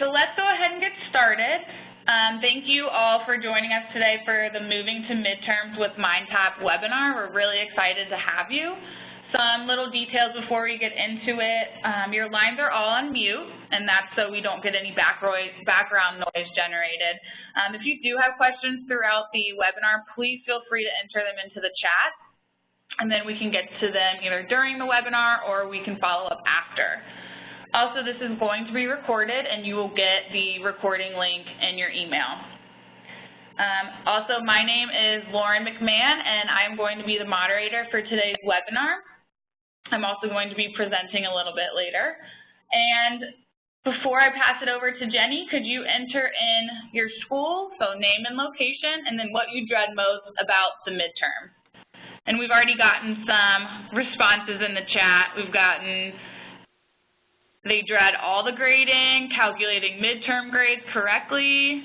so let's go ahead and get started. Thank you all for joining us today for the Moving to Midterms with Mindtap webinar. We're really excited to have you. Some little details before we get into it. Your lines are all on mute, and that's so we don't get any background noise generated. If you do have questions throughout the webinar, please feel free to enter them into the chat, and then we can get to them either during the webinar or we can follow up after. Also, this is going to be recorded, and you will get the recording link in your email. Also, my name is Lauren McMahon, and I'm going to be the moderator for today's webinar. I'm also going to be presenting a little bit later. And before I pass it over to Jenny, could you enter in your school, so name and location, and then what you dread most about the midterm? And we've already gotten some responses in the chat. We've gotten, they dread all the grading, calculating midterm grades correctly.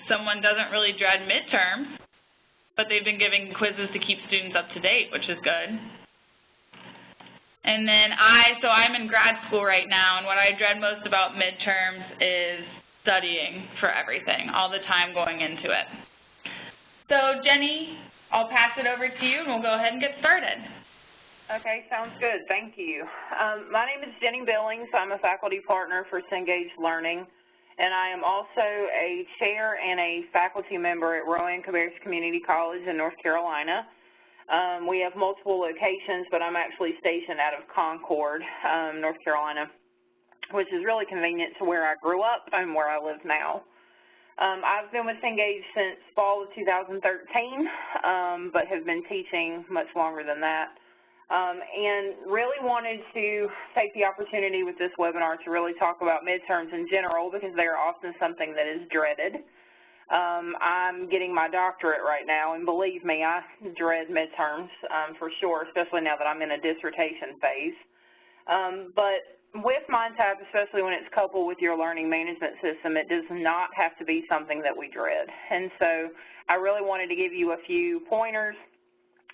Someone doesn't really dread midterms, but they've been giving quizzes to keep students up to date, which is good. And then so I'm in grad school right now, and what I dread most about midterms is studying for everything, all the time going into it. So Jenny, I'll pass it over to you, and we'll go ahead and get started. Okay, sounds good. Thank you. My name is Jenny Billings. I'm a faculty partner for Cengage Learning, and I am also a chair and a faculty member at Rowan Cabarrus Community College in North Carolina. We have multiple locations, but I'm actually stationed out of Concord, North Carolina, which is really convenient to where I grew up and where I live now. I've been with Cengage since fall of 2013, but have been teaching much longer than that. And really wanted to take the opportunity with this webinar to really talk about midterms in general, because they are often something that is dreaded. I'm getting my doctorate right now, and believe me, I dread midterms for sure, especially now that I'm in a dissertation phase. But with Mindtap, especially when it's coupled with your learning management system, it does not have to be something that we dread. And so I really wanted to give you a few pointers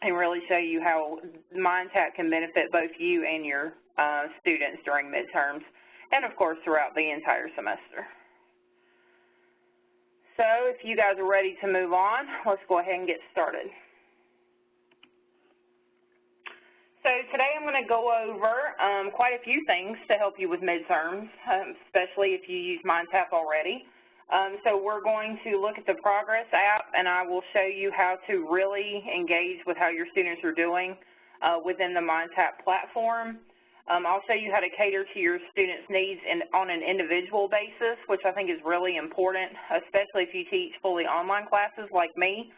and really show you how Mindtap can benefit both you and your students during midterms, and of course throughout the entire semester. So if you guys are ready to move on, let's go ahead and get started. So today I'm going to go over quite a few things to help you with midterms, especially if you use Mindtap already. So we're going to look at the Progress app, and I will show you how to really engage with how your students are doing within the Mindtap platform. I'll show you how to cater to your students' needs on an individual basis, which I think is really important, especially if you teach fully online classes like me.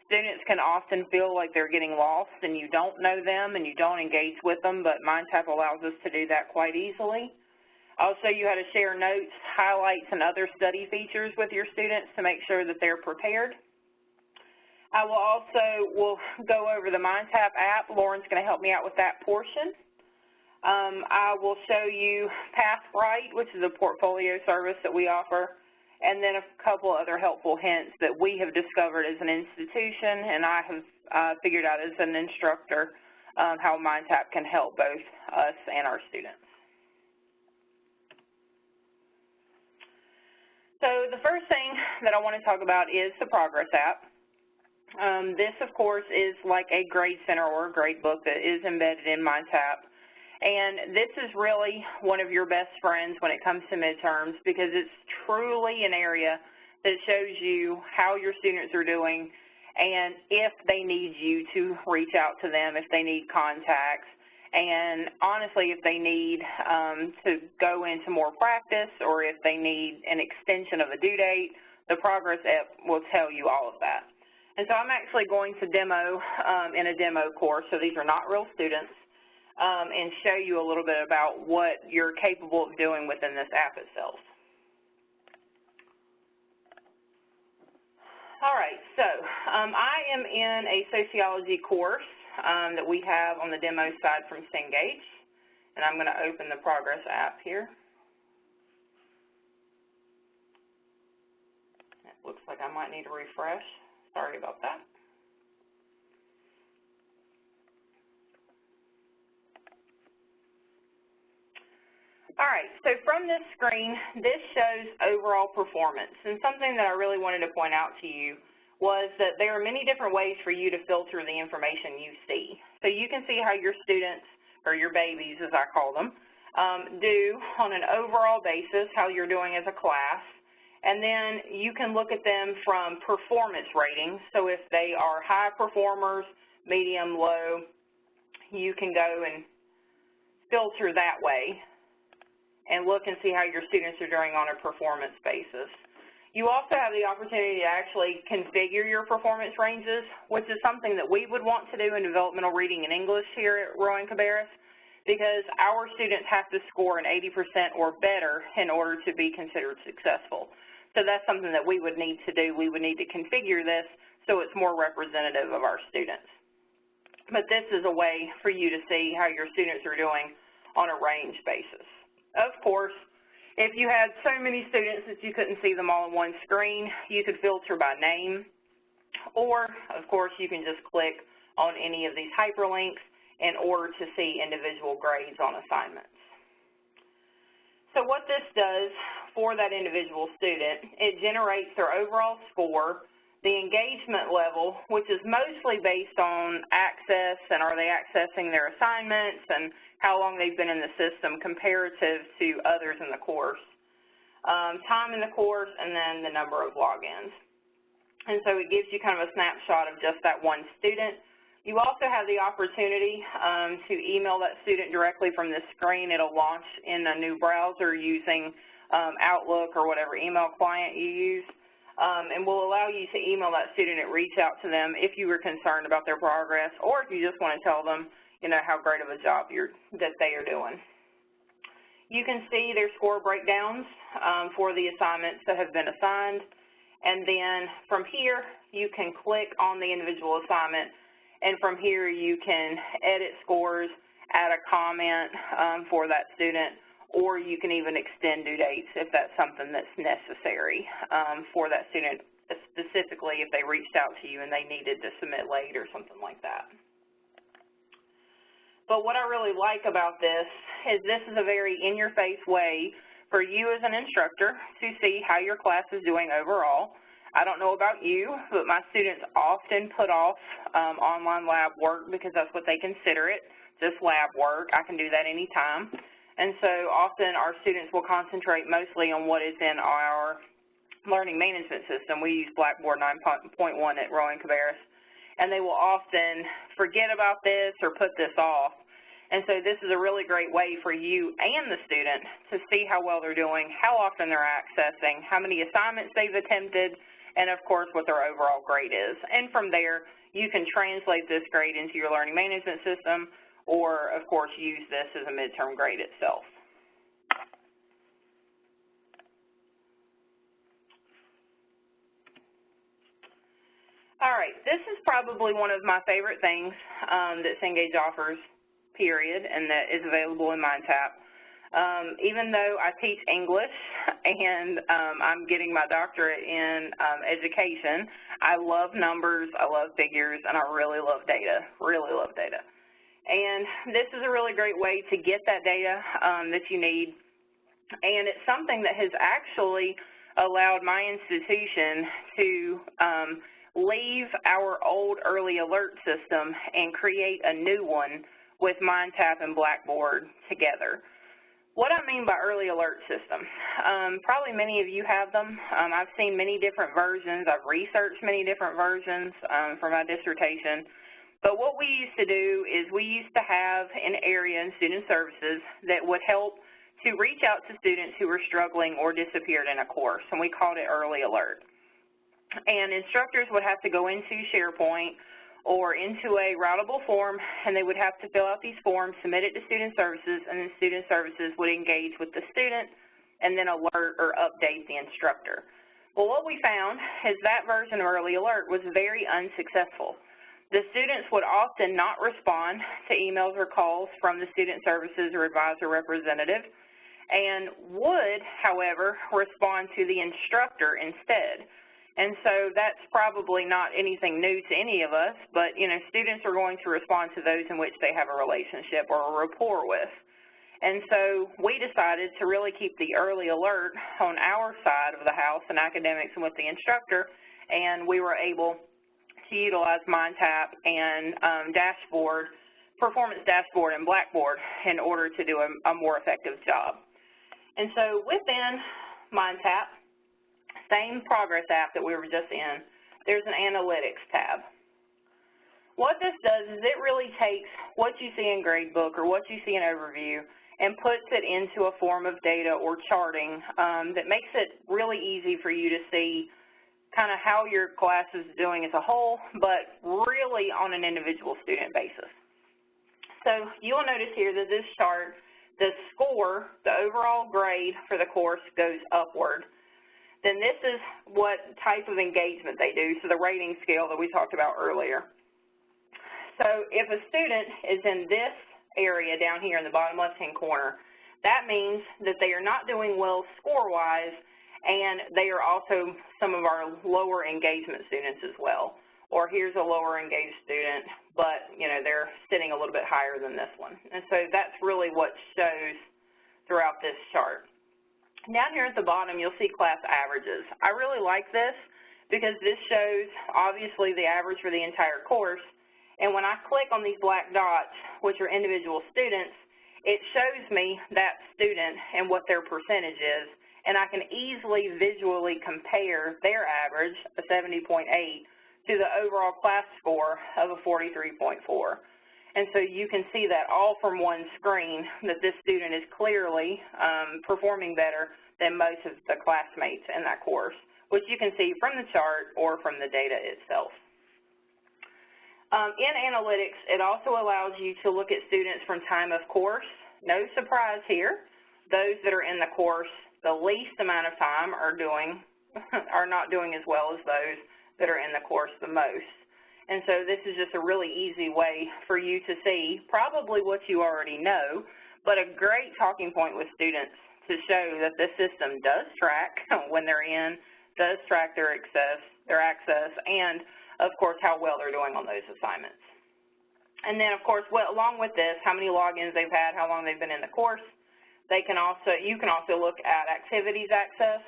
Students can often feel like they're getting lost and you don't know them and you don't engage with them, but Mindtap allows us to do that quite easily. I'll show you how to share notes, highlights, and other study features with your students to make sure that they're prepared. I will also go over the Mindtap app. Lauren's going to help me out with that portion. I will show you Pathbrite, which is a portfolio service that we offer, and then a couple other helpful hints that we have discovered as an institution and I have figured out as an instructor how Mindtap can help both us and our students. So the first thing that I want to talk about is the Progress app. This, of course, is like a grade center or a grade book that is embedded in Mindtap. And this is really one of your best friends when it comes to midterms, because it's truly an area that shows you how your students are doing and if they need you to reach out to them, if they need contacts, and honestly, if they need to go into more practice or if they need an extension of a due date, the Progress app will tell you all of that. And so I'm actually going to demo in a demo course, so these are not real students, and show you a little bit about what you're capable of doing within this app itself. All right, so I am in a sociology course that we have on the demo side from Cengage, and I'm going to open the Progress app here. It looks like I might need to refresh. Sorry about that. All All right, so from this screen, this shows overall performance. And something that I really wanted to point out to you was that there are many different ways for you to filter the information you see. So you can see how your students, or your babies as I call them, do on an overall basis, how you're doing as a class. And then you can look at them from performance ratings. So if they are high performers, medium, low, you can go and filter that way and look and see how your students are doing on a performance basis. You also have the opportunity to actually configure your performance ranges, which is something that we would want to do in developmental reading and English here at Rowan Cabarrus, because our students have to score an 80% or better in order to be considered successful. So that's something that we would need to do. We would need to configure this so it's more representative of our students. But this is a way for you to see how your students are doing on a range basis. Of course, if you had so many students that you couldn't see them all on one screen, you could filter by name, or, of course, you can just click on any of these hyperlinks in order to see individual grades on assignments. So what this does for that individual student, it generates their overall score, the engagement level, which is mostly based on access and are they accessing their assignments and how long they've been in the system comparative to others in the course, time in the course, and then the number of logins. And so it gives you kind of a snapshot of just that one student. You also have the opportunity to email that student directly from this screen. It'll launch in a new browser using Outlook or whatever email client you use. And will allow you to email that student and reach out to them if you were concerned about their progress, or if you just want to tell them, you know, how great of a job that they are doing. You can see their score breakdowns for the assignments that have been assigned, and then from here you can click on the individual assignment, and from here you can edit scores, add a comment for that student, or you can even extend due dates if that's something that's necessary for that student, specifically if they reached out to you and they needed to submit late or something like that. But what I really like about this is a very in-your-face way for you as an instructor to see how your class is doing overall. I don't know about you, but my students often put off online lab work because that's what they consider it, just lab work. I can do that anytime. And so often our students will concentrate mostly on what is in our learning management system. We use Blackboard 9.1 at Rowan Cabarrus, and they will often forget about this or put this off. And so this is a really great way for you and the student to see how well they're doing, how often they're accessing, how many assignments they've attempted, and of course what their overall grade is. And from there, you can translate this grade into your learning management system, or, of course, use this as a midterm grade itself. All right, this is probably one of my favorite things that Cengage offers, period, and that is available in Mindtap. Even though I teach English and I'm getting my doctorate in education, I love numbers, I love figures, and I really love data, And this is a really great way to get that data that you need, and it's something that has actually allowed my institution to leave our old early alert system and create a new one with Mindtap and Blackboard together. What I mean by early alert system, probably many of you have them. I've seen many different versions. I've researched many different versions for my dissertation. But what we used to do is we used to have an area in student services that would help to reach out to students who were struggling or disappeared in a course, and we called it early alert. And instructors would have to go into SharePoint or into a routable form, and they would have to fill out these forms, submit it to student services, and then student services would engage with the student and then alert or update the instructor. Well, what we found is that version of early alert was very unsuccessful. The students would often not respond to emails or calls from the student services or advisor representative, and would, however, respond to the instructor instead. And so that's probably not anything new to any of us, but, you know, students are going to respond to those in which they have a relationship or a rapport with. And so we decided to really keep the early alert on our side of the house in academics and with the instructor, and we were able to utilize Mindtap and performance dashboard and Blackboard in order to do a more effective job. And so within Mindtap, same progress app that we were just in, there's an analytics tab. What this does is it really takes what you see in gradebook or what you see in overview and puts it into a form of data or charting that makes it really easy for you to see kind of how your class is doing as a whole, but really on an individual student basis. So you'll notice here that this chart, the score, the overall grade for the course goes upward. Then this is what type of engagement they do, so the rating scale that we talked about earlier. So if a student is in this area down here in the bottom left-hand corner, that means that they are not doing well score-wise, and they are also some of our lower engagement students as well. Or here's a lower engaged student, but they're sitting a little bit higher than this one. And so that's really what shows throughout this chart. Down here at the bottom, you'll see class averages. I really like this because this shows obviously the average for the entire course. And when I click on these black dots, which are individual students, it shows me that student and what their percentage is. And I can easily visually compare their average, a 70.8, to the overall class score of a 43.4. And so you can see that all from one screen, that this student is clearly performing better than most of the classmates in that course, which you can see from the chart or from the data itself. In analytics, it also allows you to look at students from time of course. No surprise here. Those that are in the course the least amount of time are not doing as well as those that are in the course the most. And so this is just a really easy way for you to see probably what you already know, but a great talking point with students to show that this system does track when they're in, does track their access, and of course how well they're doing on those assignments. And then of course, along with this, how many logins they've had, how long they've been in the course. You can also look at activities access.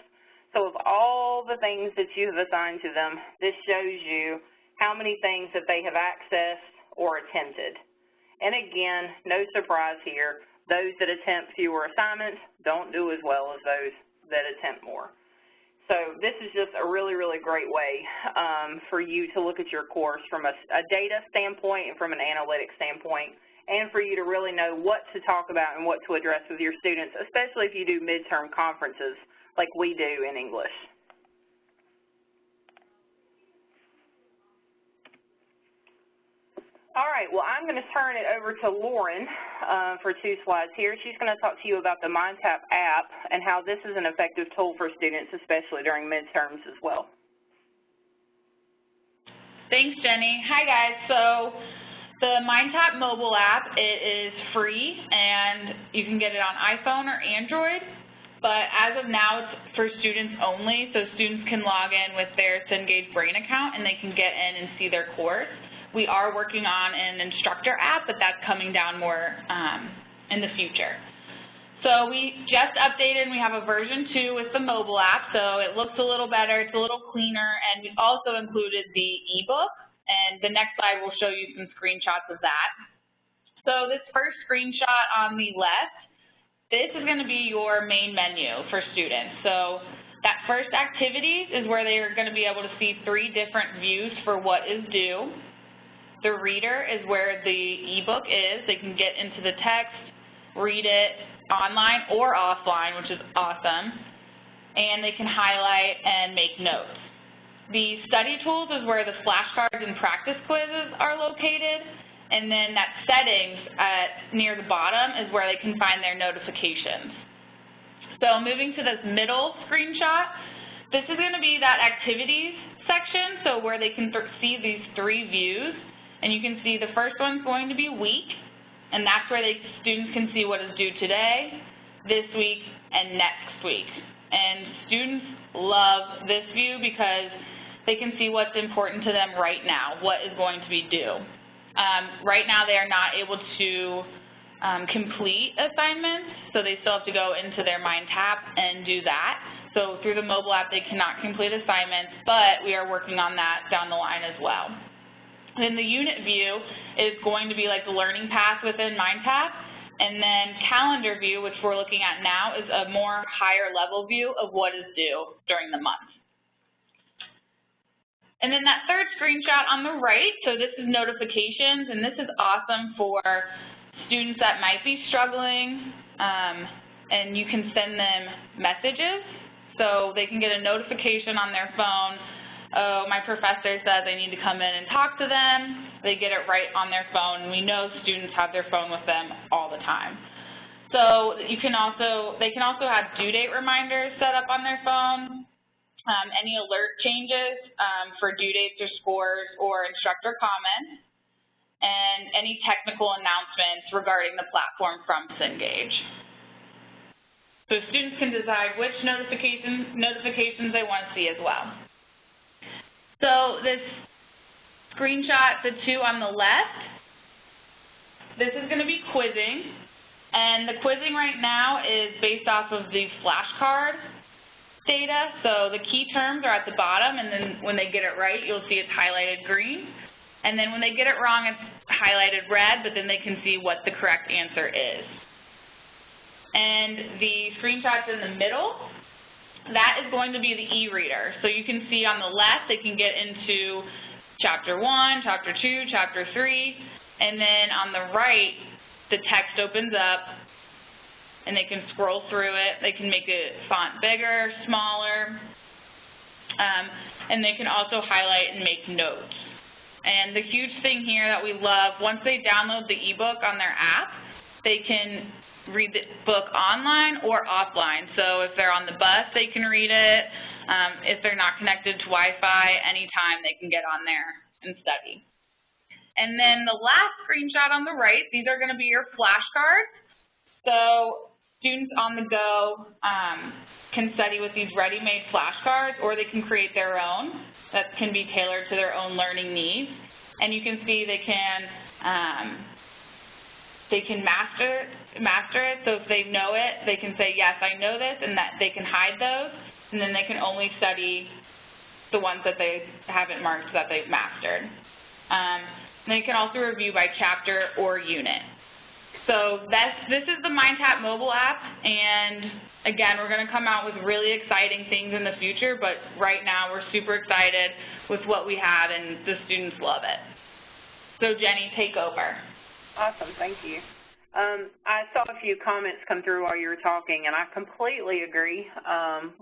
So of all the things that you have assigned to them, this shows you how many things that they have accessed or attempted. And again, no surprise here, those that attempt fewer assignments don't do as well as those that attempt more. So this is just a really, really great way for you to look at your course from a data standpoint and from an analytics standpoint, and for you to really know what to talk about and what to address with your students, especially if you do midterm conferences like we do in English. All right, well, I'm going to turn it over to Lauren for 2 slides here. She's going to talk to you about the Mindtap app and how this is an effective tool for students, especially during midterms as well. Thanks, Jenny. Hi, guys. So the Mindtap mobile app, it is free, and you can get it on iPhone or Android. But as of now, it's for students only, so students can log in with their Cengage Brain account, and they can get in and see their course. We are working on an instructor app, but that's coming down more in the future. So we just updated, and we have a version 2 with the mobile app, so it looks a little better, it's a little cleaner, and we also included the ebook, and the next slide will show you some screenshots of that. So this first screenshot on the left, this is going to be your main menu for students. So that first activities is where they are going to be able to see 3 different views for what is due. The reader is where the ebook is. They can get into the text, read it online or offline, which is awesome, and they can highlight and make notes. The study tools is where the flashcards and practice quizzes are located, and then that settings near the bottom is where they can find their notifications. So moving to this middle screenshot, this is going to be that activities section, so where they can see these 3 views, and you can see the first one's going to be week, and that's where students can see what is due today, this week, and next week. And students love this view because they can see what's important to them right now, what is going to be due. Right now they are not able to complete assignments, so they still have to go into their Mindtap and do that. So through the mobile app, they cannot complete assignments, but we are working on that down the line as well. Then the unit view is going to be like the learning path within Mindtap, and then calendar view, which we're looking at now, is a more higher level view of what is due during the month. And then that third screenshot on the right, so this is notifications, and this is awesome for students that might be struggling, and you can send them messages. So they can get a notification on their phone, oh, my professor says I need to come in and talk to them. They get it right on their phone, and we know students have their phone with them all the time. So they can also have due date reminders set up on their phone, any alert changes for due dates or scores or instructor comments, and any technical announcements regarding the platform from Cengage. So students can decide which notifications they want to see as well. So this screenshot, the two on the left, this is going to be quizzing. And the quizzing right now is based off of the flashcard data. So the key terms are at the bottom, and then when they get it right, you'll see it's highlighted green. And then when they get it wrong, it's highlighted red, but then they can see what the correct answer is. And the screenshots in the middle, that is going to be the e-reader. So you can see on the left, they can get into Chapter 1, Chapter 2, Chapter 3, and then on the right, the text opens up, and they can scroll through it. They can make it font bigger, smaller, and they can also highlight and make notes. And the huge thing here that we love, once they download the ebook on their app, they can read the book online or offline. So if they're on the bus, they can read it. If they're not connected to Wi-Fi, anytime they can get on there and study. And then the last screenshot on the right, these are going to be your flashcards. So students on the go can study with these ready-made flashcards, or they can create their own that can be tailored to their own learning needs. And you can see they can master it, so if they know it, they can say, yes, I know this, and that they can hide those, and then they can only study the ones that they haven't marked that they've mastered. And they can also review by chapter or unit. So this is the Mindtap mobile app, and again, we're going to come out with really exciting things in the future, but right now we're super excited with what we have, and the students love it. So Jenny, take over. Awesome, thank you. I saw a few comments come through while you were talking, and I completely agree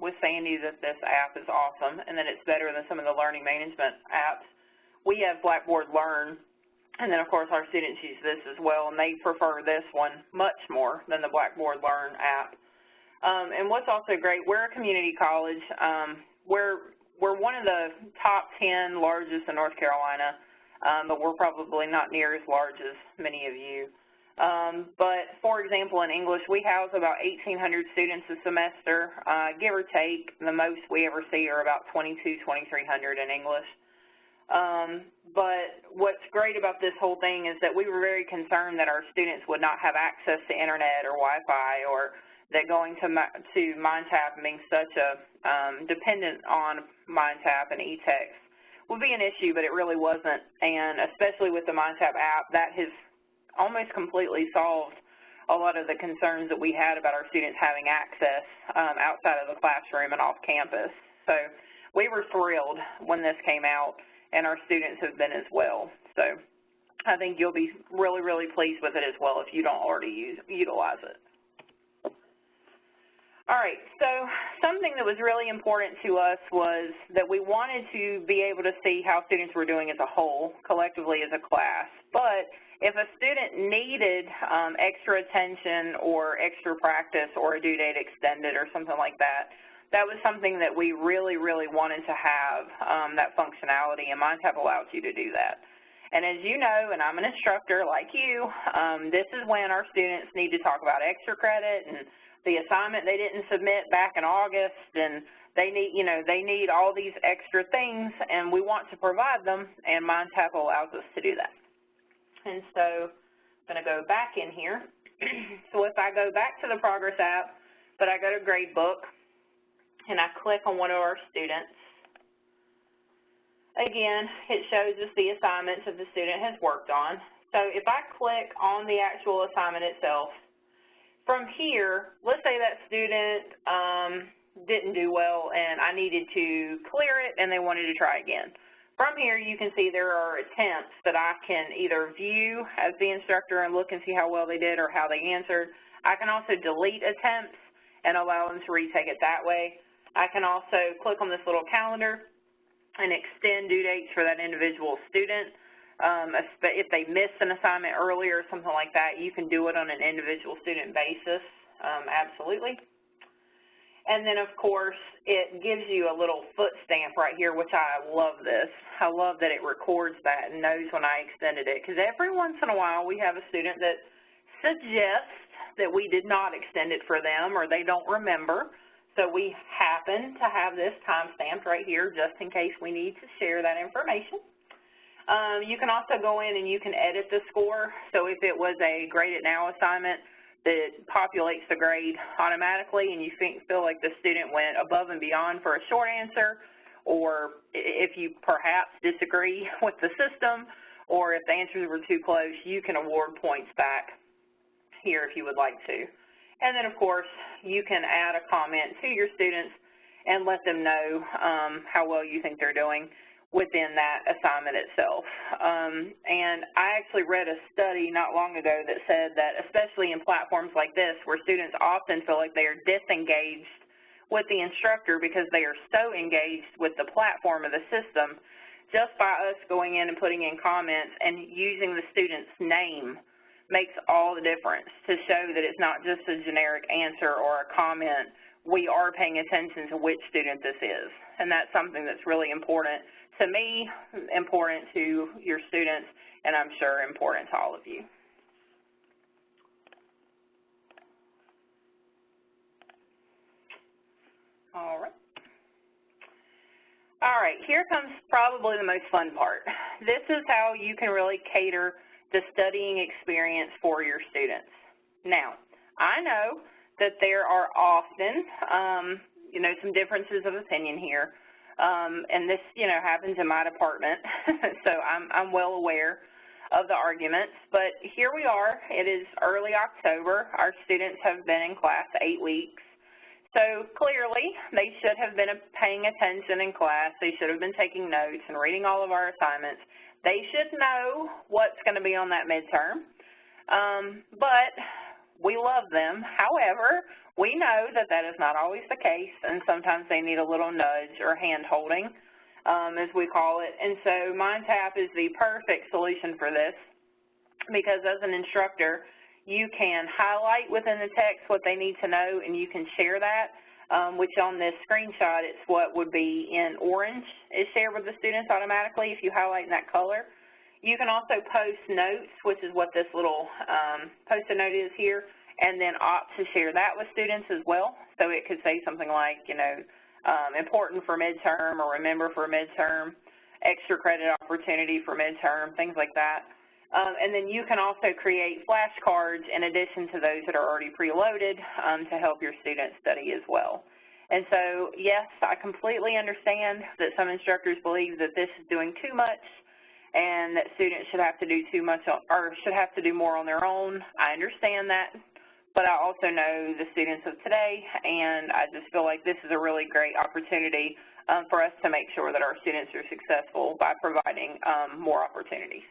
with Sandy that this app is awesome and that it's better than some of the learning management apps. We have Blackboard Learn, and then, of course, our students use this as well, and they prefer this one much more than the Blackboard Learn app. And what's also great, we're a community college. We're one of the top 10 largest in North Carolina, but we're probably not near as large as many of you. But, for example, in English, we house about 1,800 students a semester, give or take. The most we ever see are about 2,200, 2,300 in English. But what's great about this whole thing is that we were very concerned that our students would not have access to internet or Wi-Fi, or that going to Mindtap and being such a dependent on Mindtap and e-text would be an issue, but it really wasn't. And especially with the Mindtap app, that has almost completely solved a lot of the concerns that we had about our students having access outside of the classroom and off campus. So we were thrilled when this came out, and our students have been as well. So I think you'll be really, really pleased with it as well if you don't already utilize it. All right, so something that was really important to us was that we wanted to be able to see how students were doing as a whole, collectively as a class. But if a student needed extra attention or extra practice or a due date extended or something like that, that was something that we really, really wanted to have, that functionality, and Mindtap allows you to do that. And as you know, and I'm an instructor like you, this is when our students need to talk about extra credit and the assignment they didn't submit back in August, and they need all these extra things, and we want to provide them, and Mindtap allows us to do that. And so I'm going to go back in here. So if I go back to the Progress app, but I go to Gradebook, and I click on one of our students, again, it shows us the assignments that the student has worked on. So if I click on the actual assignment itself, from here, let's say that student didn't do well and I needed to clear it and they wanted to try again. From here, you can see there are attempts that I can either view as the instructor and look and see how well they did or how they answered. I can also delete attempts and allow them to retake it that way. I can also click on this little calendar and extend due dates for that individual student. If they missed an assignment earlier or something like that, you can do it on an individual student basis, absolutely. And then, of course, it gives you a little foot stamp right here, which I love this. I love that it records that and knows when I extended it, because every once in a while we have a student that suggests that we did not extend it for them or they don't remember. So we happen to have this time stamped right here just in case we need to share that information. You can also go in and you can edit the score. So if it was a Grade It Now assignment that populates the grade automatically and you feel like the student went above and beyond for a short answer, or if you perhaps disagree with the system, or if the answers were too close, you can award points back here if you would like to. And then, of course, you can add a comment to your students and let them know how well you think they're doing within that assignment itself. And I actually read a study not long ago that said that, especially in platforms like this, where students often feel like they are disengaged with the instructor because they are so engaged with the platform of the system, just by us going in and putting in comments and using the student's name makes all the difference to show that it's not just a generic answer or a comment. We are paying attention to which student this is, and that's something that's really important to me, important to your students, and I'm sure important to all of you. All right. All right, here comes probably the most fun part. This is how you can really cater the studying experience for your students. Now, I know that there are often, some differences of opinion here, and this, happens in my department, so I'm well aware of the arguments, but here we are. It is early October. Our students have been in class 8 weeks, so clearly they should have been paying attention in class. They should have been taking notes and reading all of our assignments. They should know what's going to be on that midterm, but we love them. However, we know that that is not always the case, and sometimes they need a little nudge or hand-holding, as we call it. And so Mindtap is the perfect solution for this because as an instructor, you can highlight within the text what they need to know, and you can share that, which on this screenshot, it's what would be in orange is shared with the students automatically if you highlight in that color. You can also post notes, which is what this little post-it note is here, and then opt to share that with students as well. So it could say something like, important for midterm or remember for midterm, extra credit opportunity for midterm, things like that. And then you can also create flashcards in addition to those that are already preloaded to help your students study as well. And so, yes, I completely understand that some instructors believe that this is doing too much and that students should have to do too much or should have to do more on their own. I understand that, but I also know the students of today, and I just feel like this is a really great opportunity for us to make sure that our students are successful by providing more opportunities.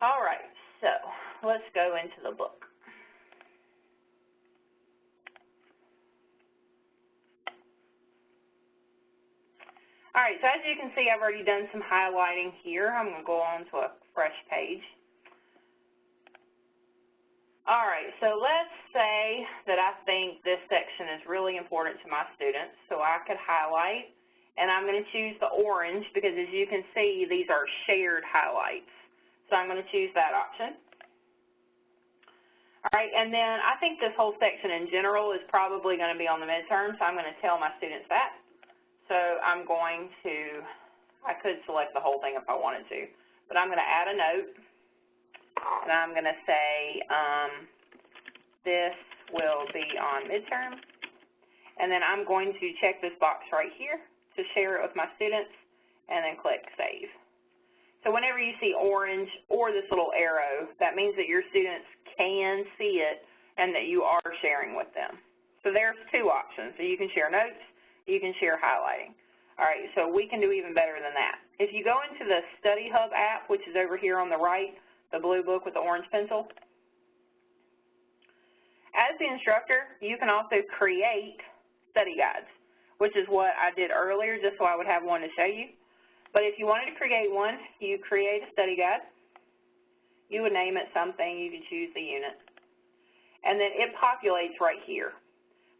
All right, so let's go into the book. All right, so as you can see, I've already done some highlighting here. I'm going to go on to a fresh page. All right, so let's say that I think this section is really important to my students, so I could highlight, and I'm going to choose the orange because, as you can see, these are shared highlights. So I'm going to choose that option. All right, and then I think this whole section in general is probably going to be on the midterm, so I'm going to tell my students that. So I'm going to, I could select the whole thing if I wanted to, but I'm going to add a note. and I'm going to say this will be on midterm, and then I'm going to check this box right here to share it with my students, and then click Save. So whenever you see orange or this little arrow, that means that your students can see it and that you are sharing with them. So there's two options. So you can share notes, you can share highlighting. All right, so we can do even better than that. If you go into the Study Hub app, which is over here on the right, the blue book with the orange pencil, as the instructor, you can also create study guides, which is what I did earlier just so I would have one to show you. But if you wanted to create one, you create a study guide. You would name it something. You could choose the unit. And then it populates right here.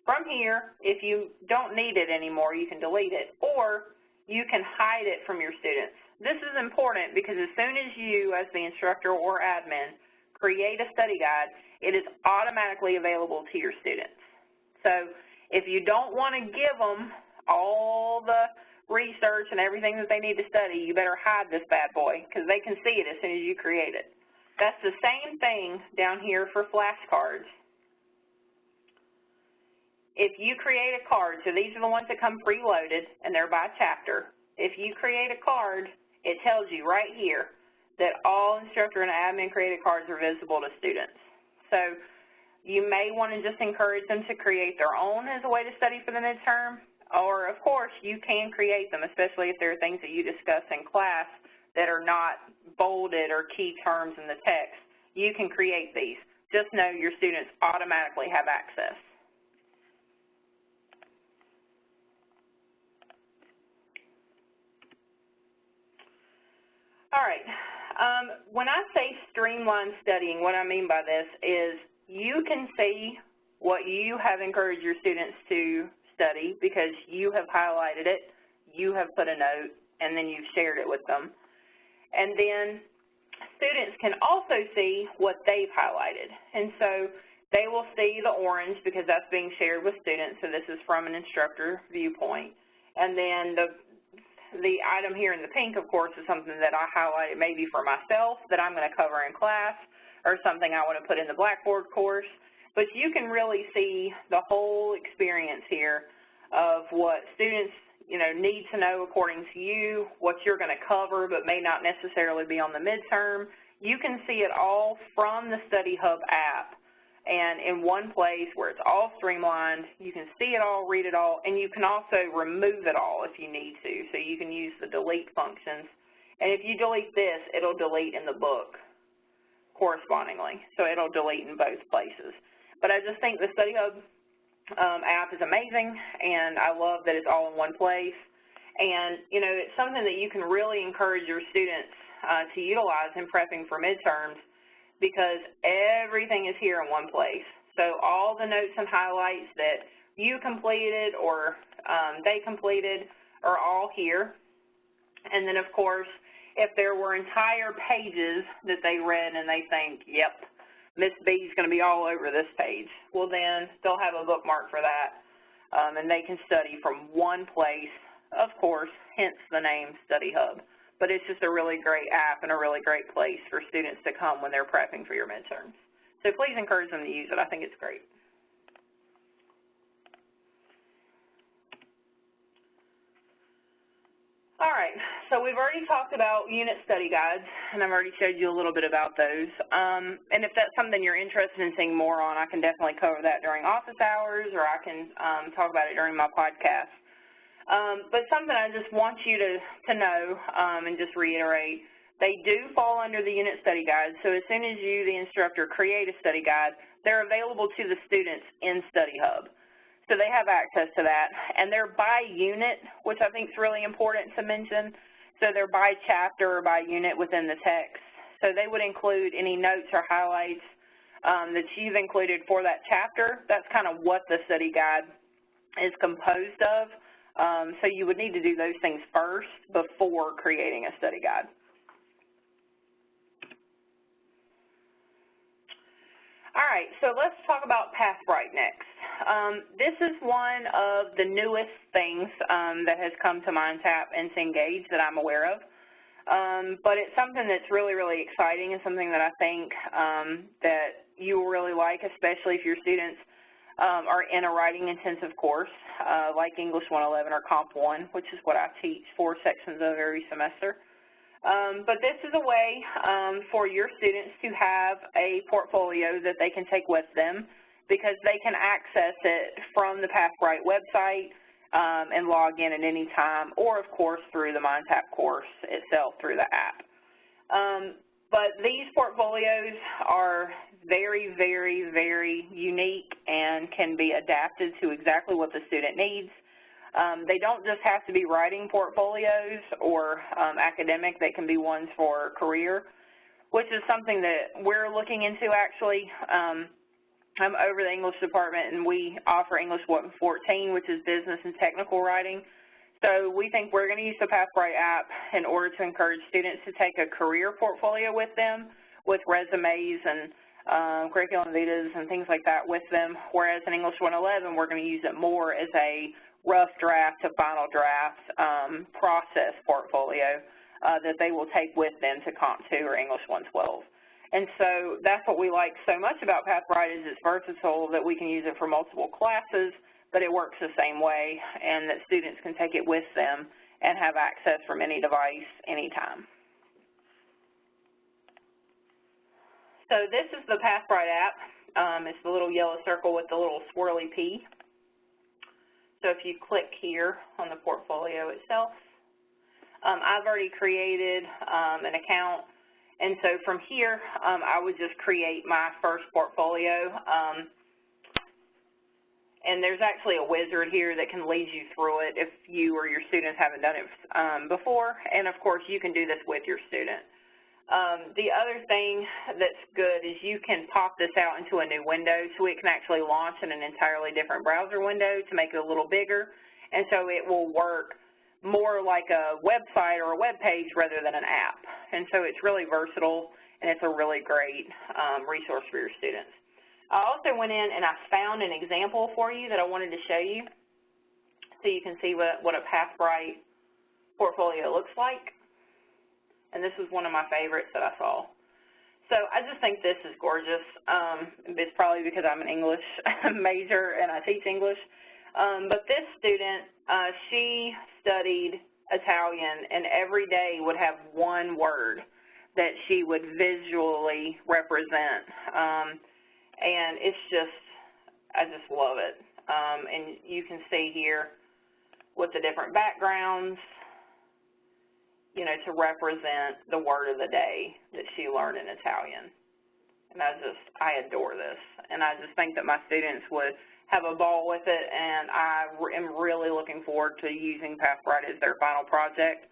From here, if you don't need it anymore, you can delete it, or you can hide it from your students. This is important because as soon as you, as the instructor or admin, create a study guide, it is automatically available to your students. So if you don't want to give them all the research and everything that they need to study, you better hide this bad boy because they can see it as soon as you create it. That's the same thing down here for flashcards. If you create a card, so these are the ones that come preloaded and they're by chapter. If you create a card, it tells you right here that all instructor and admin created cards are visible to students. So you may want to just encourage them to create their own as a way to study for the midterm, or of course you can create them, especially if there are things that you discuss in class that are not bolded or key terms in the text. You can create these. Just know your students automatically have access. All right. When I say streamline studying, what I mean by this is you can see what you have encouraged your students to study because you have highlighted it, you have put a note, and then you've shared it with them. And then students can also see what they've highlighted. And so they will see the orange because that's being shared with students, so this is from an instructor viewpoint. And then the item here in the pink, of course, is something that I highlighted maybe for myself that I'm going to cover in class or something I want to put in the Blackboard course. But you can really see the whole experience here of what students, need to know according to you, what you're going to cover but may not necessarily be on the midterm. You can see it all from the Study Hub app. And in one place where it's all streamlined, you can see it all, read it all, and you can also remove it all if you need to. So you can use the delete functions. And if you delete this, it'll delete in the book correspondingly. So it'll delete in both places. But I just think the Study Hub app is amazing, and I love that it's all in one place. And, it's something that you can really encourage your students to utilize in prepping for midterms, because everything is here in one place. So all the notes and highlights that you completed or they completed are all here. And then, of course, if there were entire pages that they read and they think, yep, Miss B is going to be all over this page, well, then they'll have a bookmark for that, and they can study from one place, of course, hence the name Study Hub. But it's just a really great app and a really great place for students to come when they're prepping for your midterms. So please encourage them to use it. I think it's great. All right, so we've already talked about unit study guides, and I've already showed you a little bit about those. And if that's something you're interested in seeing more on, I can definitely cover that during office hours, or I can talk about it during my podcast. But something I just want you to know and just reiterate, they do fall under the unit study guide. So as soon as you, the instructor, create a study guide, they're available to the students in Study Hub. So they have access to that. And they're by unit, which I think is really important to mention. So they're by chapter or by unit within the text. So they would include any notes or highlights that you've included for that chapter. That's kind of what the study guide is composed of. So you would need to do those things first before creating a study guide. All right, so let's talk about Pathbrite next. This is one of the newest things that has come to Mindtap and Cengage that I'm aware of. But it's something that's really, really exciting and something that I think that you will really like, especially if your students are in a writing-intensive course like English 111 or Comp 1, which is what I teach 4 sections of every semester. But this is a way for your students to have a portfolio that they can take with them because they can access it from the Pathbrite website and log in at any time, or, of course, through the Mindtap course itself through the app. But these portfolios are very, very, very unique and can be adapted to exactly what the student needs. They don't just have to be writing portfolios or academic. They can be ones for career, which is something that we're looking into, actually. I'm over the English department, and we offer English 114, which is business and technical writing. So we think we're going to use the Pathbrite app in order to encourage students to take a career portfolio with them, with resumes and curriculum vitas and things like that with them, whereas in English 111, we're going to use it more as a rough draft to final draft process portfolio that they will take with them to Comp 2 or English 112. And so that's what we like so much about Pathbrite is it's versatile, that we can use it for multiple classes, but it works the same way, and that students can take it with them and have access from any device anytime. So this is the Pathbrite app. It's the little yellow circle with the little swirly P. So if you click here on the portfolio itself, I've already created an account. And so from here, I would just create my first portfolio. And there's actually a wizard here that can lead you through it if you or your students haven't done it before. And, of course, you can do this with your student. The other thing that's good is you can pop this out into a new window, so it can actually launch in an entirely different browser window to make it a little bigger. And so it will work more like a website or a web page rather than an app. And so it's really versatile, and it's a really great resource for your students. I also went in and I found an example for you that I wanted to show you so you can see what a Pathbrite portfolio looks like. And this is one of my favorites that I saw. So I just think this is gorgeous. It's probably because I'm an English major and I teach English. But this student, she studied Italian, and every day would have one word that she would visually represent. And it's just, I just love it. And you can see here with the different backgrounds, you know, to represent the word of the day that she learned in Italian. And I adore this. And I just think that my students would have a ball with it, and I am really looking forward to using Pathbrite as their final project.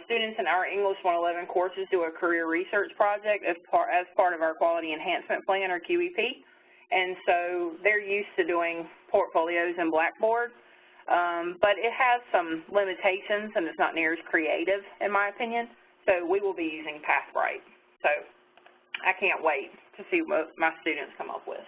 Students in our English 111 courses do a career research project as part of our Quality Enhancement Plan, or QEP, and so they're used to doing portfolios in Blackboard, but it has some limitations, and it's not near as creative, in my opinion, so we will be using Pathbrite. So I can't wait to see what my students come up with.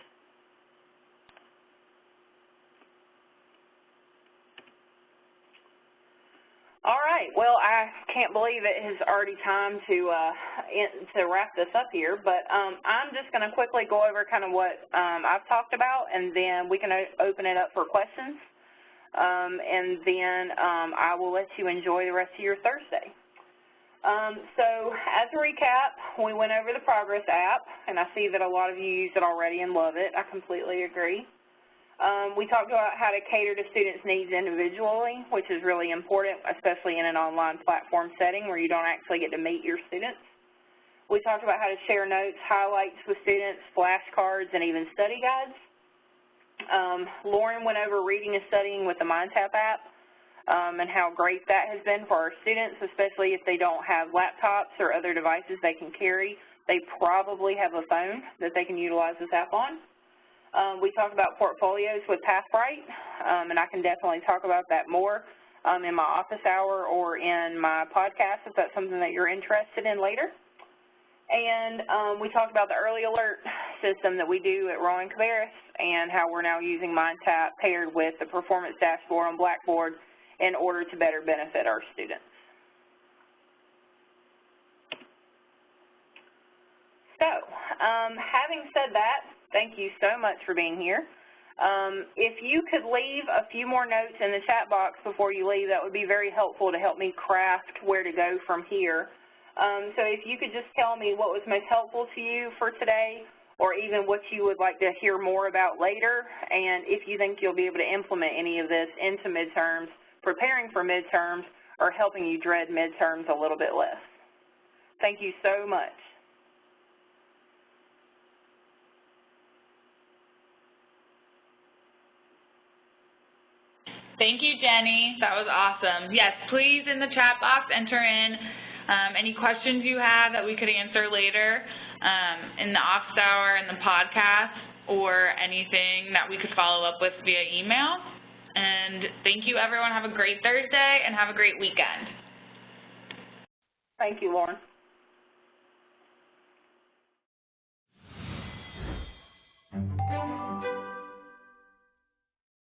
All right, well, I can't believe it is already time to wrap this up here, but I'm just going to quickly go over kind of what I've talked about, and then we can open it up for questions, and then I will let you enjoy the rest of your Thursday. So as a recap, we went over the Progress app, and I see that a lot of you use it already and love it. I completely agree. We talked about how to cater to students' needs individually, which is really important, especially in an online platform setting where you don't actually get to meet your students. We talked about how to share notes, highlights with students, flashcards, and even study guides. Lauren went over reading and studying with the Mindtap app and how great that has been for our students, especially if they don't have laptops or other devices they can carry. They probably have a phone that they can utilize this app on. We talked about portfolios with Pathbrite, and I can definitely talk about that more in my office hour or in my podcast if that's something that you're interested in later. And we talked about the early alert system that we do at Rowan and Cabarrus and how we're now using Mindtap paired with the performance dashboard on Blackboard in order to better benefit our students. Having said that, thank you so much for being here. If you could leave a few more notes in the chat box before you leave, that would be very helpful to help me craft where to go from here. So if you could just tell me what was most helpful to you for today, or even what you would like to hear more about later, and if you think you'll be able to implement any of this into midterms, preparing for midterms, or helping you dread midterms a little bit less. Thank you so much. Thank you, Jenny. That was awesome. Yes, please in the chat box enter in any questions you have that we could answer later in the office hour, in the podcast, or anything that we could follow up with via email. And thank you, everyone. Have a great Thursday and have a great weekend. Thank you, Lauren.